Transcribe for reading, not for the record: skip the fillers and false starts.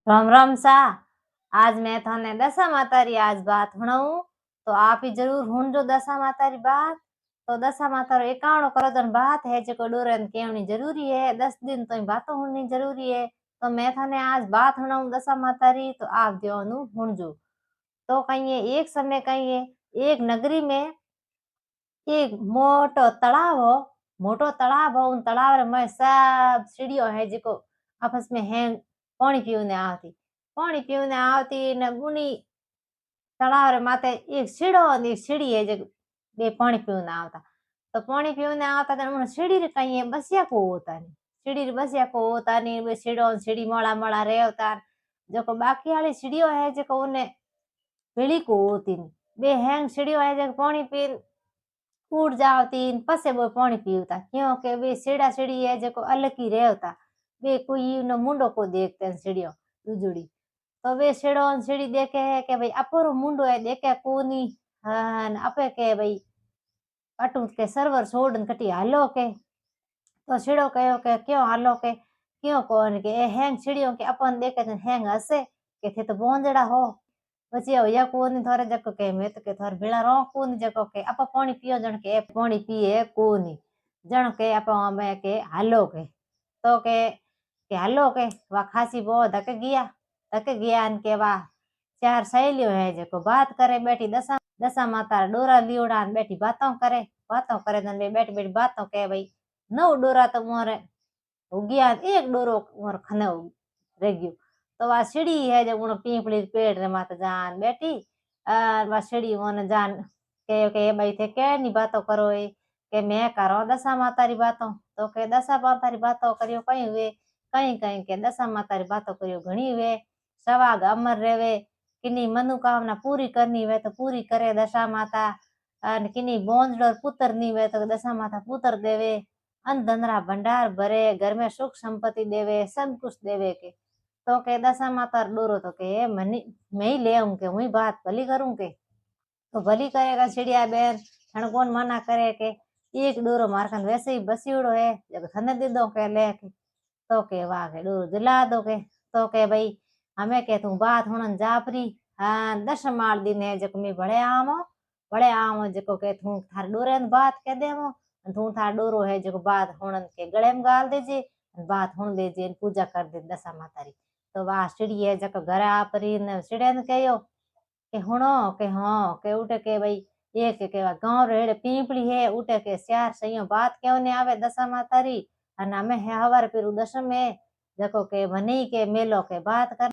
राम राम सा। आज मैं थाने दशा माता री आज बात सुनाऊं तो आप ही जरूर हुन जो दशा माता री बात। तो दशा माता रो एकावनो करोदन बात है जो डोरन केवनी जरूरी है। 10 दिन तो बातों होनी जरूरी है। तो मैं थाने आज बात सुनाऊं दशा माता री तो आप देवनु हुनजो। तो कहिए एक समय कहिए एक नगरी में एक मोटो तालाब हो। उन तालाब में सब सीढ़ियों है जिको आपस में है पानी पीवने आवती ने बुनी तालाब रे माथे एक सीढ़ो ने एक सीढ़ी है जो बे पानी पीवने आवता। तो पानी पीवने आवता तो उन सीढ़ी रे कहीं बसिया को होता नहीं। सीढ़ी रे बसिया को होता नहीं। वे सीढ़ो सीढ़ी मोड़ा मोड़ा रे होता जो बाकी वाली सीढ़ियों है जो उन्हें वेली को होती नहीं। बे हैंग सीढ़ियों है जो पानी पी कूड़ जावती पसे वो पानी पीवता क्योंकि वे सीढ़ा सीढ़ी है जो अलग ही रहे होता। वे कोई न मुंडो को देखते हैं सीढ़ियों दुजुड़ी। तो वे सीढ़ो सीढ़ी देखे है कि भाई अपोरो मुंडो है देखे कोनी। हाँ अपे के भाई अटू के सर्वर छोड़ कटी हालो के। तो सीढ़ो कहो के क्यों हालो के क्यों कौन के हैंग सीढ़ियों के अपन देखे थे हैंग हसे के थे तो बोंजड़ा हो પછી હોયા કોની થોરે જકો કે મેં તો કે થોર ભેળા રો કોની જકો કે આપા પાણી पियो जण के पानी पिए कोनी जण के आपा અમે કે હાલો के तो के हालो के वा खासी बहुत धक गया न के वा 4 सहेलियों है जको बात करे बैठी दशा माता डोरा लियोड़ा बैठी बातों करे न बैठी बैठी बातों के भाई 9 डोरा तो मोरे हो गया एक डोरो मोर खने रह गयो। तो वह सीढ़ी है जब उन पीपली पेड़ रे माते जान बैठी वह सीढ़ी उन जान के भाई थे के नी बातों करो है के मैं करो दशा माता री बातों। तो के दशा माता री बातों करियो कहीं हुए कहीं के दशा माता री बातों करियो घणी हुए सवाग अमर रेवे किनी मनोकामना पूरी करनी हुए तो पूरी करे दशा माता। किनी बोंजड़ो पुत्र नी हुए तो दशा माता पुत्र देवे अन धनरा भंडार भरे घर में सुख संपत्ति देवे सब कुछ देवे के। तो के दशा माता डोरो तो के मनी मैं ही ले आऊं के हुई बात भली करूं के तो भली करेगा चिड़िया बेर थन कौन मना करे के एक डोरो मार खन वैसे ही बसियोड़ो है जब थने दे दो के ले के। तो के वाह के डोरो दिला दो के। तो के भाई हमें के तू बात हुनन जापरी हाँ 10 मार दिन है जको मैं बड़े आमो जको के तू थार डोरे बात के देमो तू थार डोरो है जको बात हुनन के गले में गाल देजे बात हुन देजे पूजा कर दे दशा माता री। तो वाह सीढ़ी है जको घर आपरी ने सीढ़े ने कहो के हुणो के हाँ के उठे के भाई एक के गांव रेड़े पीपली है उठे के 4 सही बात केवने आवे दशा माता री अने हमें हवार पेरू दशम है जको के मनी के मेलो के बात कर